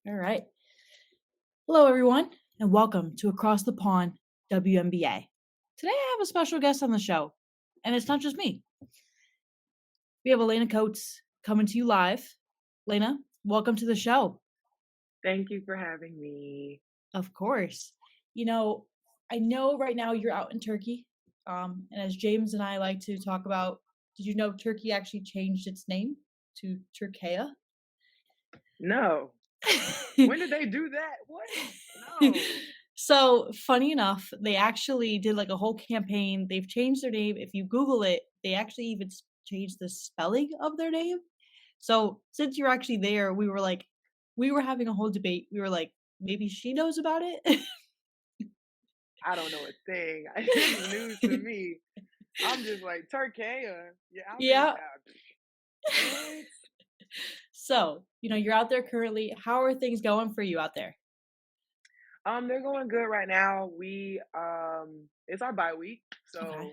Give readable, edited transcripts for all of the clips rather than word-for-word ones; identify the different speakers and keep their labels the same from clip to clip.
Speaker 1: All right. Hello, everyone, and welcome to Across the Pond WNBA. Today, I have a special guest on the show, and it's not just me. We have Alaina Coates coming to you live. Lena, welcome to the show.
Speaker 2: Thank you for having me.
Speaker 1: Of course. You know, I know right now you're out in Turkey, and as James and I like to talk about, did you know Turkey actually changed its name to Türkiye?
Speaker 2: No. When did they do that? What? No.
Speaker 1: So, funny enough, they actually did like a whole campaign. They've changed their name. If you Google it, they actually even changed the spelling of their name. So, since you're actually there, we were having a whole debate. We were like, maybe she knows about it.
Speaker 2: I don't know a thing. This is news to me. I'm just like, Turkey? Yeah, I mean,
Speaker 1: Yeah.
Speaker 2: what?
Speaker 1: So, you're out there currently. How are things going for you out there?
Speaker 2: They're going good right now. It's our bye week,
Speaker 1: Okay.
Speaker 2: so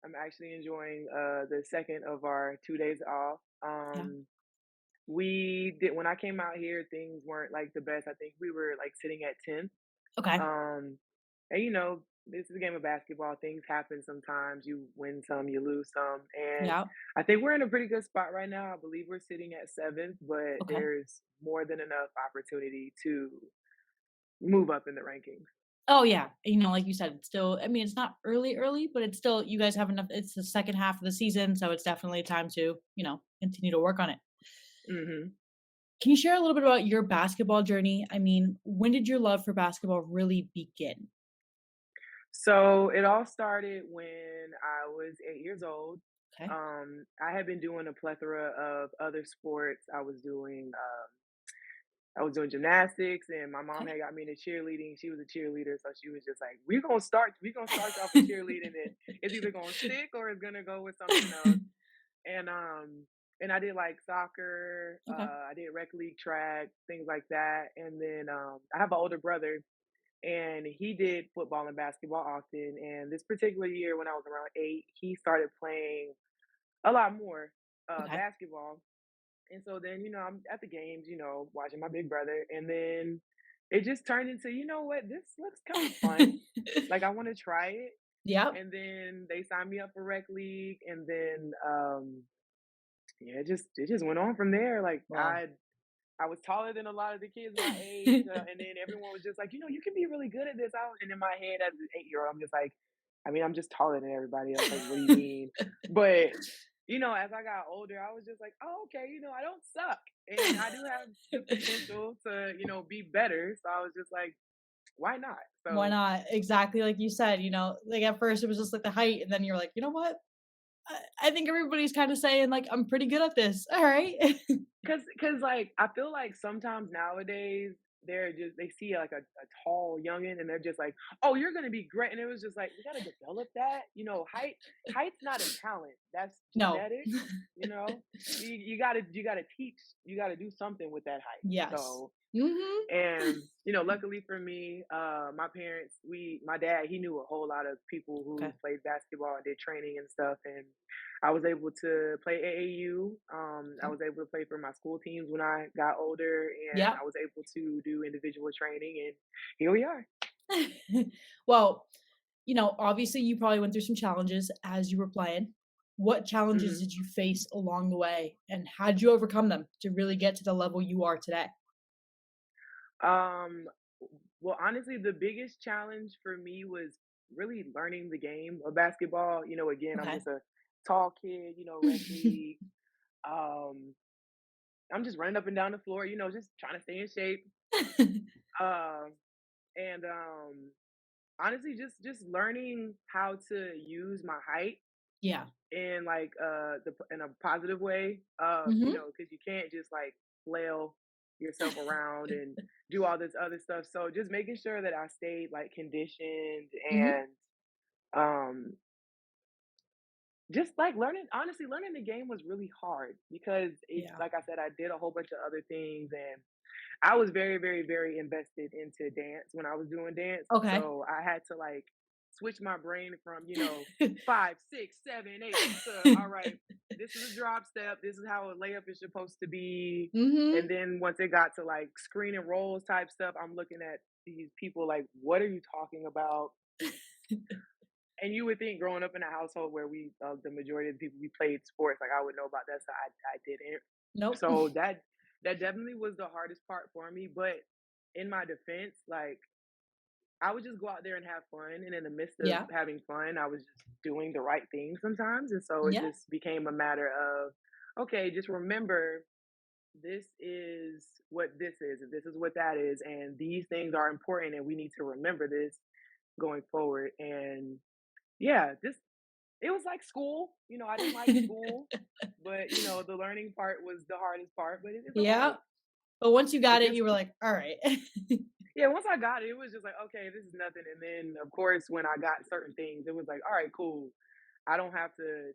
Speaker 2: I'm actually enjoying the second of our 2 days off.
Speaker 1: Yeah.
Speaker 2: We did when I came out here, things weren't like the best. I think we were like sitting at 10th.
Speaker 1: Okay.
Speaker 2: Um, and this is a game of basketball. Things happen sometimes. You win some, you lose some. And
Speaker 1: Yeah.
Speaker 2: I think we're in a pretty good spot right now. I believe we're sitting at seventh, but
Speaker 1: Okay.
Speaker 2: there's more than enough opportunity to move up in the rankings.
Speaker 1: Oh, yeah. Like you said, it's still I mean, it's not early, but it's still you guys have enough it's the second half of the season, so it's definitely time to, continue to work on it.
Speaker 2: hmm
Speaker 1: Can you share a little bit about your basketball journey? I mean, when did your love for basketball really begin?
Speaker 2: So it all started when I was 8 years old.
Speaker 1: Okay.
Speaker 2: I had been doing a plethora of other sports. I was doing gymnastics, and my mom
Speaker 1: Okay.
Speaker 2: had got me into cheerleading. She was a cheerleader, so she was just like, we're gonna start you off with cheerleading, and it's either gonna stick or it's gonna go with something else." And and I did like soccer,
Speaker 1: Okay.
Speaker 2: I did rec league track, things like that. And then I have an older brother, and he did football and basketball often. And this particular year, when I was around 8, he started playing a lot more
Speaker 1: Okay.
Speaker 2: basketball. And so then, I'm at the games, watching my big brother, and then it just turned into, you know what, this looks kind of fun. Like I want to try it.
Speaker 1: Yep.
Speaker 2: And then they signed me up for rec league, and then yeah, it just went on from there. Like
Speaker 1: Well,
Speaker 2: I was taller than a lot of the kids my age, and then everyone was just like, you can be really good at this. And in my head, as an 8-year old, I'm just like, I mean, I'm just taller than everybody else. Like, what do you mean? But as I got older, I was just like, oh, okay, I don't suck, and I do have the potential to, be better. So I was just like, why not?
Speaker 1: why
Speaker 2: So
Speaker 1: not? Exactly like you said, like at first it was just like the height, and then you're like, you know what? I think everybody's kind of saying like I'm pretty good at this. All right.
Speaker 2: Cause like, I feel like sometimes nowadays, they see, like, a tall youngin, and they're just like, "Oh, you're gonna be great," and it was just like, "We gotta develop that," height's not a talent, that's
Speaker 1: No.
Speaker 2: genetics, you know? You gotta teach, you gotta do something with that height,
Speaker 1: Yes.
Speaker 2: so
Speaker 1: Mhm.
Speaker 2: and, luckily for me, my dad, he knew a whole lot of people
Speaker 1: Okay.
Speaker 2: who played basketball and did training and stuff. And I was able to play AAU. I
Speaker 1: Okay.
Speaker 2: was able to play for my school teams when I got older, and
Speaker 1: Yep.
Speaker 2: I was able to do individual training. And here we are.
Speaker 1: Well, obviously you probably went through some challenges as you were playing. What challenges
Speaker 2: hmm
Speaker 1: did you face along the way and how did you overcome them to really get to the level you are today?
Speaker 2: Um, well, honestly, the biggest challenge for me was really learning the game of basketball. Again, I'm
Speaker 1: Okay.
Speaker 2: just a tall kid, rec league. Um, I'm just running up and down the floor, just trying to stay in shape. Um, and honestly, just learning how to use my height
Speaker 1: Yeah.
Speaker 2: in like in a positive way.
Speaker 1: Mhm.
Speaker 2: Because you can't just like flail yourself around and do all this other stuff. So just making sure that I stayed like conditioned,
Speaker 1: Mhm.
Speaker 2: and um just like learning the game was really hard because
Speaker 1: Yeah.
Speaker 2: like I said, I did a whole bunch of other things, and I was very, very, very invested into dance when I was doing dance.
Speaker 1: Okay.
Speaker 2: So I had to like switch my brain from, 5, 6, 7, 8 to, all right, this is a drop step. This is how a layup is supposed to be. And
Speaker 1: Mhm.
Speaker 2: then once it got to like screen and rolls type stuff, I'm looking at these people like, what are you talking about? And you would think growing up in a household where the majority of the people we played sports, like I would know about that, so I didn't.
Speaker 1: Nope.
Speaker 2: So that definitely was the hardest part for me. But in my defense, like I would just go out there and have fun, and in the midst of
Speaker 1: Yeah.
Speaker 2: having fun, I was just doing the right thing sometimes, and so it
Speaker 1: Yeah.
Speaker 2: just became a matter of, okay, just remember this is what this is, and this is what that is, and these things are important, and we need to remember this going forward. And yeah, this it was like school. I didn't like school, but the learning part was the hardest part, but it's
Speaker 1: Yeah.
Speaker 2: okay.
Speaker 1: But once you got
Speaker 2: It's
Speaker 1: it,
Speaker 2: just
Speaker 1: you were like, "Alright."
Speaker 2: Yeah, once I got it, it was just like, okay, this is nothing. And then of course when I got certain things, it was like, all right, cool. I don't have to,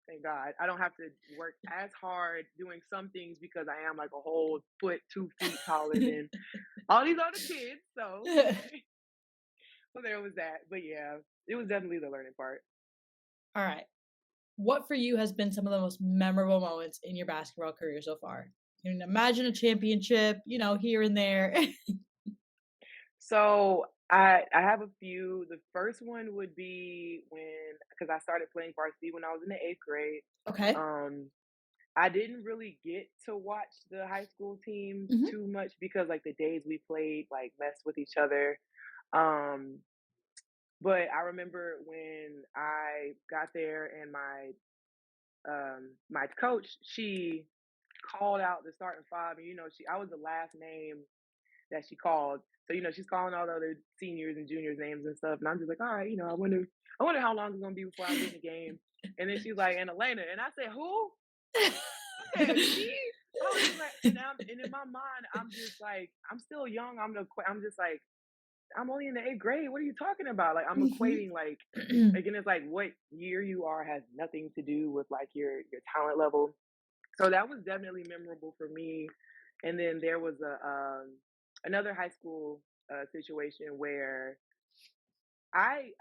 Speaker 2: thank God, I don't have to work as hard doing some things because I am like a whole foot, 2 feet taller than all these other kids. So okay. So there was that. But yeah, it was definitely the learning part.
Speaker 1: Alright. What for you has been some of the most memorable moments in your basketball career so far? I mean, imagine a championship, here and there.
Speaker 2: So I have a few. The first one would be because I started playing varsity when I was in the 8th grade.
Speaker 1: Okay.
Speaker 2: Um, I didn't really get to watch the high school teams
Speaker 1: Mhm.
Speaker 2: too much because like the days we played like messed with each other. Um, but I remember when I got there and my coach, she called out the starting five, and I was the last name that she called. So, she's calling all the other seniors and juniors names and stuff. And I'm just like, all right, I wonder how long it's gonna be before I get in the game. And then she's like, and Alaina. And I said, who? I said, me? I was just like, and in my mind, I'm just like, I'm still young. I'm just like, I'm only in the 8th grade. What are you talking about? Like, I'm
Speaker 1: Mhm.
Speaker 2: equating like, again, it's like what year you are has nothing to do with like your talent level. So that was definitely memorable for me. And then there was another high school situation where I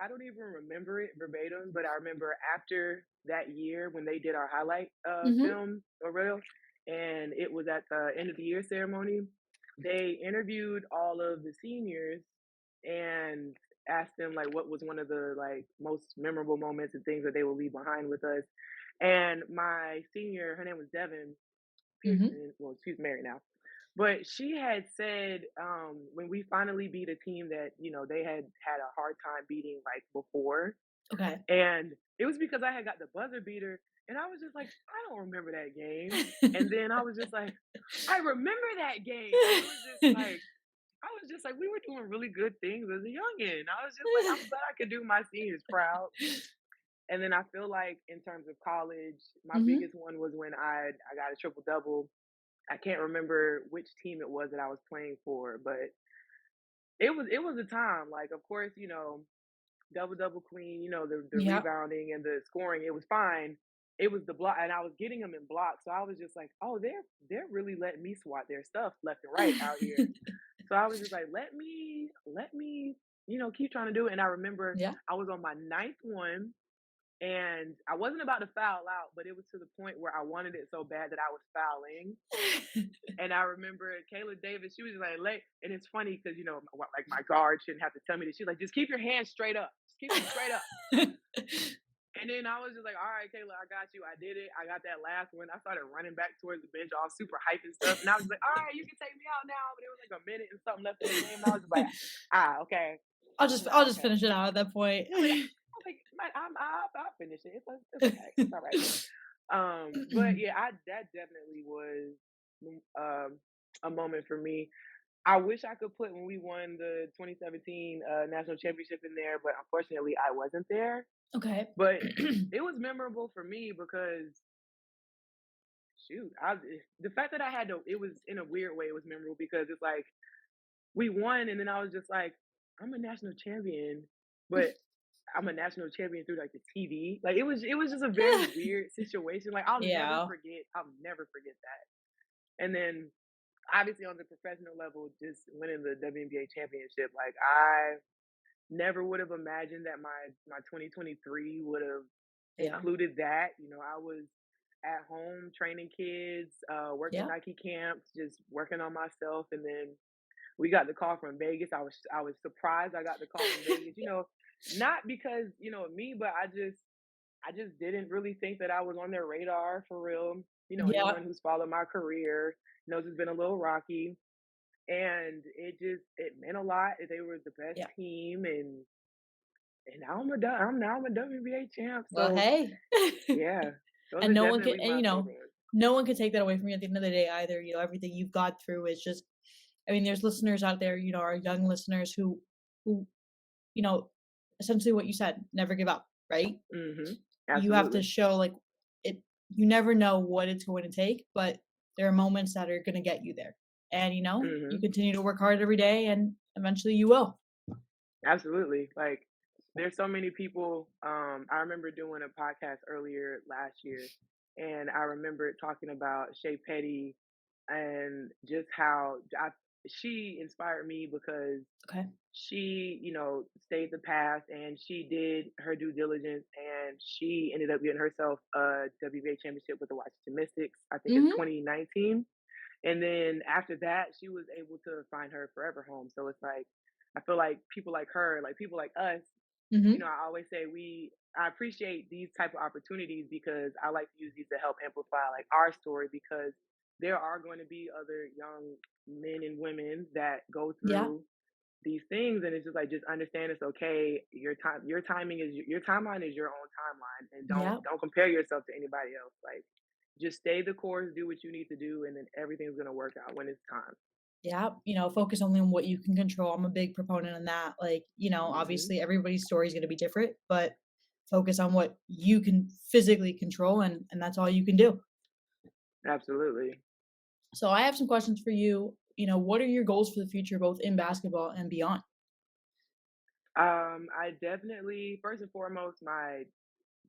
Speaker 2: don't even remember it verbatim, but I remember after that year when they did our highlight
Speaker 1: Mhm.
Speaker 2: film or reel, and it was at the end of the year ceremony. They interviewed all of the seniors and asked them like what was one of the like most memorable moments and things that they will leave behind with us. And my senior, her name was Devin
Speaker 1: Mhm.
Speaker 2: Pearson. Well, she's married now, but she had said, when we finally beat a team that, they had a hard time beating like before,
Speaker 1: Okay.
Speaker 2: and it was because I had got the buzzer beater, and I was just like, I don't remember that game. And then I was just like, I remember that game. And I was just like, we were doing really good things as a youngin'. I was just like, I'm glad I could do my seniors proud. And then I feel like in terms of college, my
Speaker 1: Mhm.
Speaker 2: biggest one was when I got a triple double. I can't remember which team it was that I was playing for, but it was a time. Like, of course, double double queen. The
Speaker 1: Yep.
Speaker 2: rebounding and the scoring. It was fine. It was the block, and I was getting them in blocks. So I was just like, oh, they're really letting me swat their stuff left and right out here. So I was just like, let me, keep trying to do it. And I remember
Speaker 1: Yeah.
Speaker 2: I was on my ninth one, and I wasn't about to foul out, but it was to the point where I wanted it so bad that I was fouling. And I remember Kayla Davis, she was just like, and it's funny because, like my guard shouldn't have to tell me this. She's like, just keep your hands straight up. Just keep them straight up. And then I was just like, all right, Kayla, I got you. I did it. I got that last one. I started running back towards the bench, all super hype and stuff. And I was like, all right, you can take me out now. But it was like a minute and something left in the game. And I was just like, okay.
Speaker 1: I'll
Speaker 2: Nah,
Speaker 1: just
Speaker 2: okay.
Speaker 1: finish it out at that point.
Speaker 2: I was like, man, I'll finish it. It's okay. It's all right. But yeah, that definitely was um, a moment for me. I wish I could put when we won the 2017 national championship in there, but unfortunately, I wasn't there.
Speaker 1: Okay.
Speaker 2: But it was memorable for me because shoot, the fact that I had to, it was in a weird way, it was memorable because it's like we won, and then I was just like, I'm a national champion, but I'm a national champion through like the TV. Like it was just a very weird situation. Like
Speaker 1: Yeah.
Speaker 2: I'll never forget that. And then obviously on the professional level, just winning the WNBA championship, like never would have imagined that my 2023 would have
Speaker 1: Yeah.
Speaker 2: included that. You know, I was at home training kids, working
Speaker 1: Yeah.
Speaker 2: Nike camps, just working on myself, and then we got the call from Vegas. I was surprised I got the call from Vegas. You know, not because of me, but I just didn't really think that I was on their radar for real. You know,
Speaker 1: Yeah.
Speaker 2: anyone who's followed my career knows it's been a little rocky, and it meant a lot. They were the best
Speaker 1: Yeah.
Speaker 2: team, and now I'm a WNBA champ.
Speaker 1: Well,
Speaker 2: So
Speaker 1: hey.
Speaker 2: yeah, those
Speaker 1: And
Speaker 2: are
Speaker 1: no one can,
Speaker 2: definitely
Speaker 1: and,
Speaker 2: my favorites.
Speaker 1: no one can take that away from you at the end of the day either. Everything you've got through is just, I mean, there's listeners out there, our young listeners who, you know, essentially what you said, never give up, right?
Speaker 2: Mhm.
Speaker 1: You have to
Speaker 2: Absolutely.
Speaker 1: show like it, you never know what it's going to take, but there are moments that are going to get you there. And, you
Speaker 2: Mhm.
Speaker 1: continue to work hard every day and eventually you will.
Speaker 2: Absolutely. Like, there's so many people. I remember doing a podcast earlier last year, and I remember talking about Shea Petty and just how she inspired me because
Speaker 1: Okay.
Speaker 2: she, stayed the path and she did her due diligence and she ended up getting herself a WNBA championship with the Washington Mystics, I think in
Speaker 1: Mhm.
Speaker 2: 2019. And then after that, she was able to find her forever home. So it's like, I feel like people like her, like people like us,
Speaker 1: Mhm.
Speaker 2: I always say I appreciate these type of opportunities because I like to use these to help amplify like our story because there are going to be other young men and women that go
Speaker 1: Yeah.
Speaker 2: through these things and it's just like just understand it's okay. Your timeline is your own timeline and
Speaker 1: Yeah.
Speaker 2: don't compare yourself to anybody else. Like just stay the course, do what you need to do, and then everything's gonna work out when it's time.
Speaker 1: Yeah, focus only on what you can control. I'm a big proponent on that. Like,
Speaker 2: Hmm.
Speaker 1: obviously everybody's story is going to be different, but focus on what you can physically control and that's all you can do.
Speaker 2: Absolutely.
Speaker 1: So I have some questions for you. What are your goals for the future both in basketball and beyond?
Speaker 2: I definitely first and foremost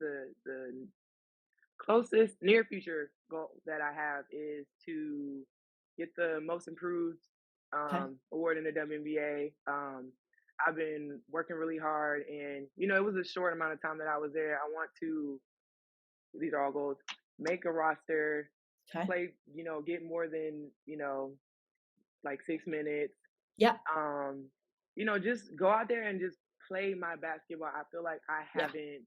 Speaker 2: the closest near future goal that I have is to get the most improved
Speaker 1: Okay.
Speaker 2: award in the WNBA. I've been working really hard, and it was a short amount of time that I was there. I want to. These are all goals. Make a roster,
Speaker 1: Okay.
Speaker 2: play. Get more than like 6 minutes.
Speaker 1: Yeah.
Speaker 2: Um, just go out there and just play my basketball. I feel like I
Speaker 1: Yeah.
Speaker 2: haven't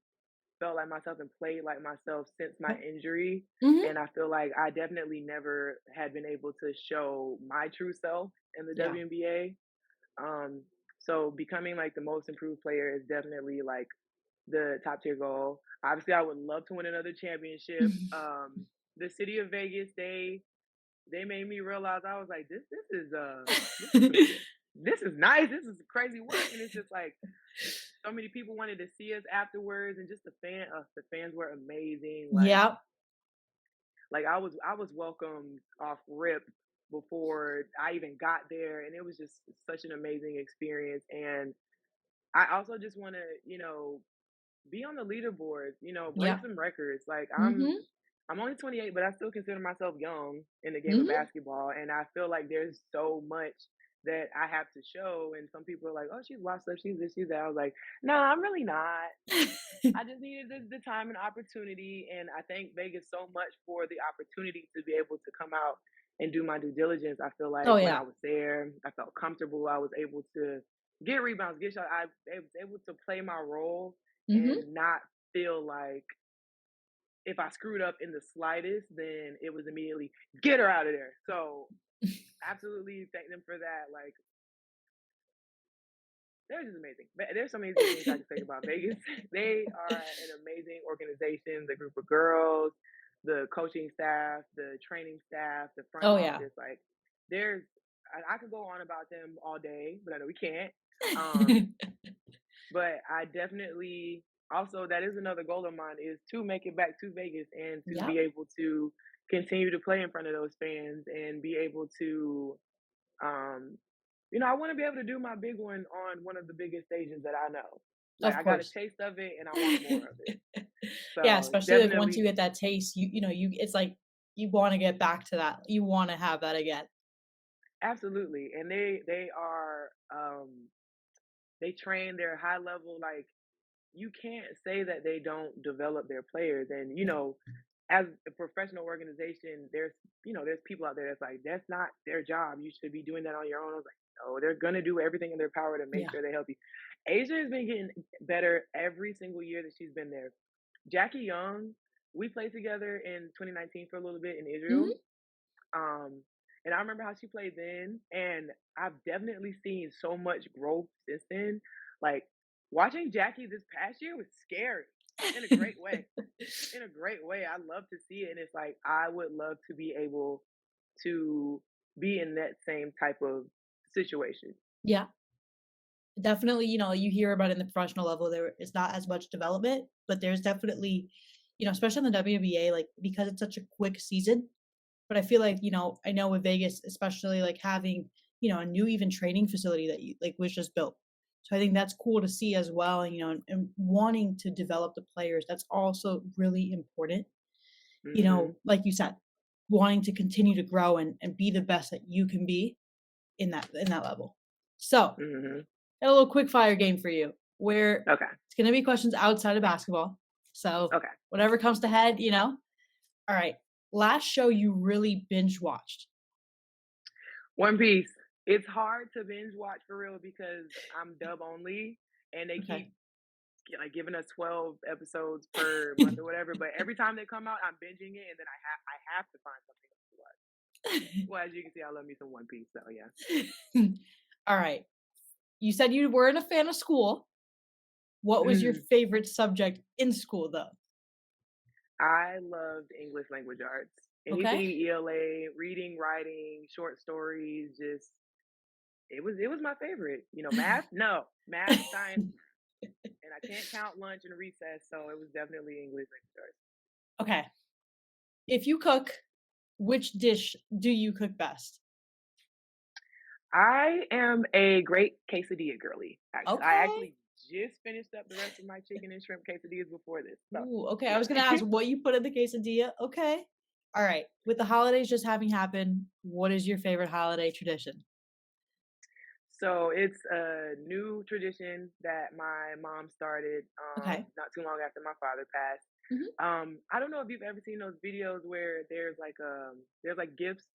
Speaker 2: felt like myself and played like myself since my
Speaker 1: Okay.
Speaker 2: injury.
Speaker 1: Mhm.
Speaker 2: And I feel like I definitely never had been able to show my true self in the
Speaker 1: Yeah.
Speaker 2: WNBA. Um, so becoming like the most improved player is definitely like the top tier goal. Obviously, I would love to win another championship. The city of Vegas, they made me realize I was like, this is some this is nice. This is crazy work, and it's just like so many people wanted to see us afterwards, and just the fans were amazing.
Speaker 1: Yeah.
Speaker 2: Like I was welcomed off rip before I even got there, and it was just such an amazing experience. And I also just want to be on the leaderboards, break
Speaker 1: Yeah.
Speaker 2: some records. Like
Speaker 1: Mhm.
Speaker 2: I'm only 28, but I still consider myself young in the game of
Speaker 1: Mhm.
Speaker 2: basketball, and I feel like there's so much that I have to show. And some people are like, "Oh, she's washed up, she's this, she's that." I was like, "No, I'm really not. I just needed the time and opportunity." And I thank Vegas so much for the opportunity to be able to come out and do my due diligence. I feel
Speaker 1: Oh
Speaker 2: like when I
Speaker 1: yeah.
Speaker 2: was there, I felt comfortable. I was able to get rebounds, get shots. I was able to play my role
Speaker 1: Mhm.
Speaker 2: and not feel like if I screwed up in the slightest, then it was immediately get her out of there. So absolutely thank them for that. Like they're just amazing. There's so many good things I can say about Vegas. They are an amazing organization. The group of girls, the coaching staff, the training staff, the front
Speaker 1: Oh yeah.
Speaker 2: office. Like there's, I could go on about them all day, but I know we can't. Um, but I definitely also that is another goal of mine is to make it back to Vegas and to
Speaker 1: Yeah.
Speaker 2: be able to continue to play in front of those fans and be able to um I want to be able to do my big one on one of the biggest stages that I know. Like
Speaker 1: Of
Speaker 2: I got a
Speaker 1: course.
Speaker 2: taste of it and I want more of it.
Speaker 1: Yeah,
Speaker 2: So
Speaker 1: especially, like, once you
Speaker 2: definitely
Speaker 1: get that taste, you it's like you wanna get back to that. You wanna have that again.
Speaker 2: absolutely. And they are they train their high level, like, you can't say that they don't develop their players. And, as a professional organization, there's people out there that's like, that's not their job. You should be doing that on your own. I was like, no, they're gonna do everything in their power to make
Speaker 1: Yeah.
Speaker 2: sure they help you. Asia has been getting better every single year that she's been there. Jackie Young, we played together in 2019 for a little bit in Israel.
Speaker 1: Mhm.
Speaker 2: Um, and I remember how she played then, and I've definitely seen so much growth since then. Like, watching Jackie this past year was scary in a great way. In a great way. I love to see it, and it's like I would love to be able to be in that same type of situation.
Speaker 1: Yeah. Definitely, you hear about it in the professional level, there is not as much development, but there's definitely, especially in the WNBA, like because it's such a quick season. But I feel like, I know with Vegas, especially like having, a new even training facility that like was just built. So I think that's cool to see as well. And, and wanting to develop the players, that's also really important.
Speaker 2: Mhm.
Speaker 1: Like you said, wanting to continue to grow and be the best that you can be in that level. So
Speaker 2: Mhm.
Speaker 1: got a little quick fire game for you where
Speaker 2: Okay.
Speaker 1: it's going to be questions outside of basketball. So
Speaker 2: Okay.
Speaker 1: whatever comes to head. All right. Last show you really binge watched.
Speaker 2: One Piece. It's hard to binge watch for real because I'm dub only, and they
Speaker 1: Okay.
Speaker 2: keep like giving us 12 episodes per month or whatever. But every time they come out, I'm binging it, and then I have to find something else to watch. Well, as you can see, I love me some One Piece, so yeah.
Speaker 1: All right. You said you weren't a fan of school. What was your favorite subject in school, though?
Speaker 2: I loved English language arts.
Speaker 1: Okay.
Speaker 2: Anything ELA, reading, writing, short stories, just it was my favorite. Math? No. Math, science, and I can't count lunch and recess, so it was definitely English language arts.
Speaker 1: Okay. If you cook, which dish do you cook best?
Speaker 2: I am a great quesadilla girly, actually. I
Speaker 1: Okay.
Speaker 2: actually just finished up the rest of my chicken and shrimp quesadillas before this. So,
Speaker 1: Ooh, okay. I was gonna
Speaker 2: yeah.
Speaker 1: ask what you put in the quesadilla. Okay. All right. With the holidays just having happened, what is your favorite holiday tradition?
Speaker 2: So it's a new tradition that my mom started
Speaker 1: Okay.
Speaker 2: not too long after my father passed.
Speaker 1: Mhm.
Speaker 2: I don't know if you've ever seen those videos where there's like gifts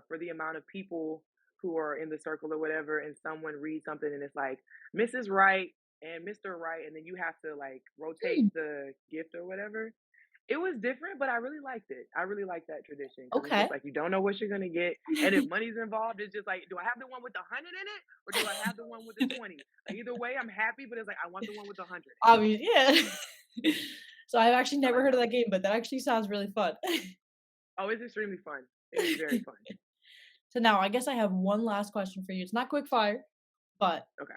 Speaker 2: for the amount of people who are in the circle or whatever, and someone reads something and it's like Mrs. Wright and Mr. Wright, and then you have to like rotate
Speaker 1: Mm,
Speaker 2: the gift or whatever. It was different, but I really liked it. I really like that tradition because it's
Speaker 1: okay.
Speaker 2: just like you don't know what you're gonna get, and if money's involved, it's just like, do I have the one with the 100 in it, or do I have the one with the 20? Like, either way, I'm happy, but it's like I want the one with the 100 in it.
Speaker 1: Obviously, yeah. So I've actually
Speaker 2: I
Speaker 1: never
Speaker 2: like
Speaker 1: heard
Speaker 2: that
Speaker 1: of
Speaker 2: one.
Speaker 1: that game, but that actually sounds really fun.
Speaker 2: Oh, it's extremely fun. It is very fun.
Speaker 1: So now I guess I have one last question for you. It's not quick fire, but
Speaker 2: Okay.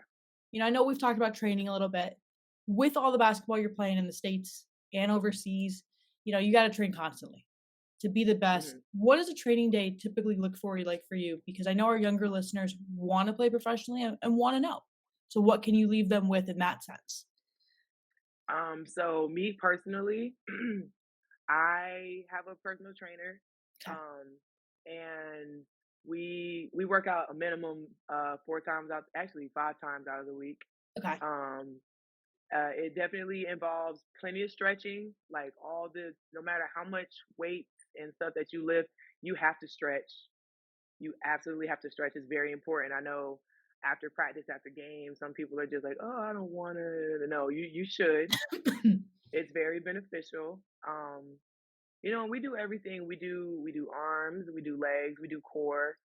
Speaker 1: I know we've talked about training a little bit. With all the basketball you're playing in the States and overseas, you got to train constantly to be the best.
Speaker 2: hmm
Speaker 1: What does a training day typically look for you like for you? Because I know our younger listeners want to play professionally and want to know. So what can you leave them with in that sense?
Speaker 2: So me personally, I have a personal trainer,
Speaker 1: Okay.
Speaker 2: um, and we work out a minimum 4 times out, actually 5 times out of the week.
Speaker 1: Okay.
Speaker 2: Um, it definitely involves plenty of stretching, like no matter how much weight and stuff that you lift, you have to stretch. You absolutely have to stretch. It's very important. I know after practice, after games, some people are just like, "Oh, I don't want to." No, you should. It's very beneficial. We do everything. We do arms, we do legs, we do core,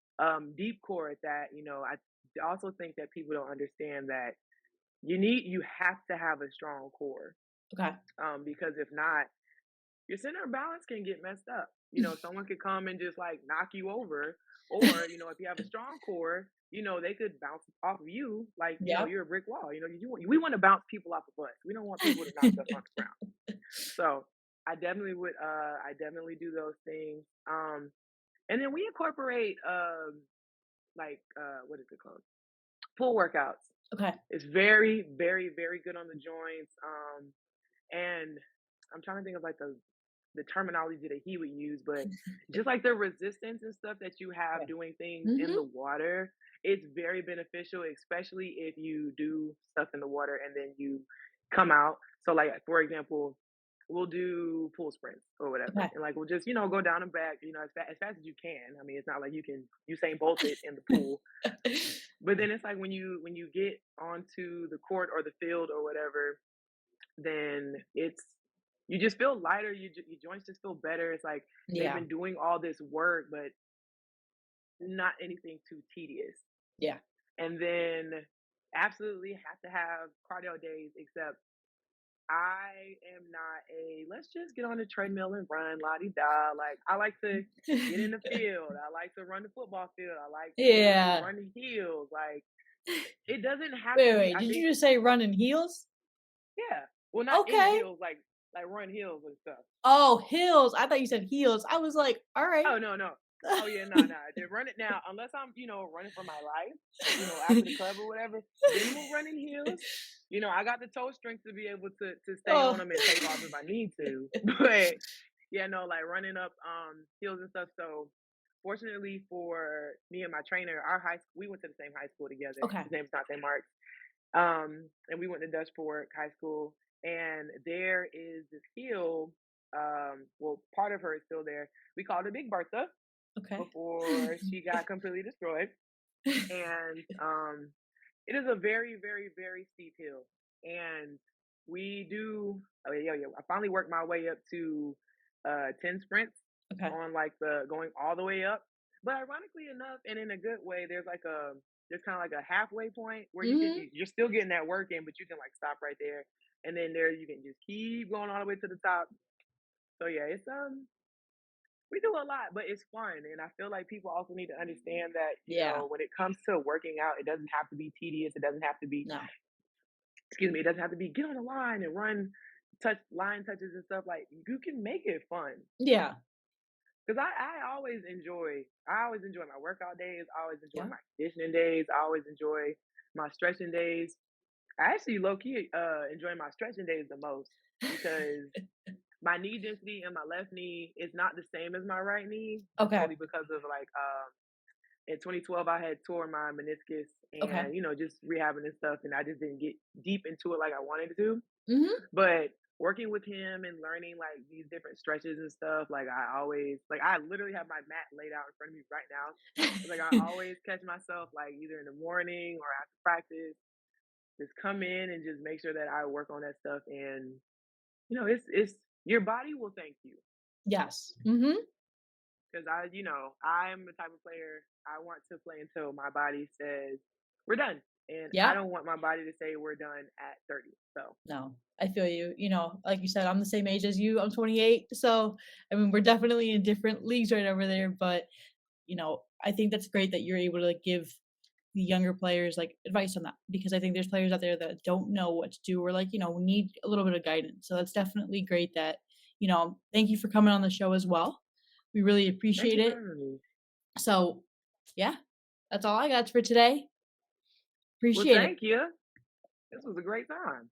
Speaker 2: deep core at that. I also think that people don't understand that you have to have a strong core,
Speaker 1: Okay.
Speaker 2: because if not, your center of balance can get messed up. Someone could come and just like knock you over, or if you have a strong core, they could bounce off of you like
Speaker 1: Yep.
Speaker 2: you're a brick wall. We want to bounce people off of us. We don't want people to knock us on the ground. So I definitely do those things. And then we incorporate what is it called? Pull workouts.
Speaker 1: Okay.
Speaker 2: It's very, very, very good on the joints. And I'm trying to think of like the terminology that he would use, but just like the resistance and stuff that you have
Speaker 1: Yeah.
Speaker 2: doing things in the
Speaker 1: Mhm.
Speaker 2: water, it's very beneficial, especially if you do stuff in the water and then you come out. So, like, for example, we'll do pool sprints or whatever,
Speaker 1: Okay.
Speaker 2: and like we'll just go down and back, as fast as you can. I mean, it's not like you can Usain Bolt it in the pool, but then it's like when you get onto the court or the field or whatever, then it's you just feel lighter. Your joints just feel better. It's like they've
Speaker 1: Yeah.
Speaker 2: been doing all this work, but not anything too tedious.
Speaker 1: Yeah.
Speaker 2: And then absolutely have to have cardio days, except I am not a let's just get on the treadmill and run la di da. Like I like to get in the field. I like to run the football field. I like to
Speaker 1: Yeah.
Speaker 2: run the heels. Like it doesn't have to
Speaker 1: Wait,
Speaker 2: be.
Speaker 1: wait,
Speaker 2: I
Speaker 1: did you
Speaker 2: think
Speaker 1: just say running heels?
Speaker 2: yeah. Well, not in
Speaker 1: Okay.
Speaker 2: heels, like run heels and stuff.
Speaker 1: Oh, hills. I thought you said heels. I was like, "Alright."
Speaker 2: Oh, no, no. Oh, yeah, no, no. They run it now, unless I'm, running for my life, after the club or whatever, then we'll run in heels. I got the toe strength to be able to stay on
Speaker 1: Oh.
Speaker 2: them and take off if I need to. But yeah, no, like running up heels and stuff. So fortunately for me and my trainer, our high school, we went to the same high school together.
Speaker 1: Okay.
Speaker 2: His name's Dante Marks. And we went to Dutch Fork High School, and there is this hill. Well, part of her is still there. We called her Big Bertha
Speaker 1: Okay.
Speaker 2: before she got completely destroyed. And it is a very, very, very steep hill. And we do, oh, yeah, yeah. I finally worked my way up to 10 sprints
Speaker 1: Okay.
Speaker 2: on like the going all the way up. But ironically enough, and in a good way, there's kind of like a halfway point where
Speaker 1: Mhm.
Speaker 2: you're still getting that work in, but you can like stop right there. And then there you can just keep going all the way to the top. So yeah, it's we do a lot, but it's fun. And I feel like people also need to understand that,
Speaker 1: Yeah.
Speaker 2: when it comes to working out, it doesn't have to be tedious. It doesn't have to be,
Speaker 1: No.
Speaker 2: excuse me, it doesn't have to be get on the line and run touch line touches and stuff. Like you can make it fun.
Speaker 1: Yeah.
Speaker 2: Cause I always enjoy my workout days. I always enjoy
Speaker 1: Yeah.
Speaker 2: my conditioning days. I always enjoy my stretching days. I actually low key enjoy my stretching days the most because my knee density in my left knee is not the same as my right knee, just
Speaker 1: Okay.
Speaker 2: solely because of like in 2012 I had tore my meniscus
Speaker 1: Okay.
Speaker 2: and just rehabbing and stuff, and I just didn't get deep into it like I wanted to.
Speaker 1: Mhm.
Speaker 2: But working with him and learning like these different stretches and stuff, like I literally have my mat laid out in front of me right now. Like I always catch myself like either in the morning or after practice, just come in and just make sure that I work on that stuff. And it's your body will thank you
Speaker 1: Yes. Mhm.
Speaker 2: because I'm the type of player I want to play until my body says we're done, and I
Speaker 1: Yep.
Speaker 2: don't want my body to say we're done at 30. So
Speaker 1: No, I feel you. Like you said, I'm the same age as you. I'm 28. So, I mean, we're definitely in different leagues right over there. But, I think that's great that you're able to give the younger players like advice on that because I think there's players out there that don't know what to do or like, need a little bit of guidance. So that's definitely great that, thank you for coming on the show as well. We really
Speaker 2: thank
Speaker 1: appreciate
Speaker 2: you for
Speaker 1: it.
Speaker 2: having me.
Speaker 1: So, yeah, that's all I got for today.
Speaker 2: Well,
Speaker 1: Appreciate it.
Speaker 2: thank you. This was a great time.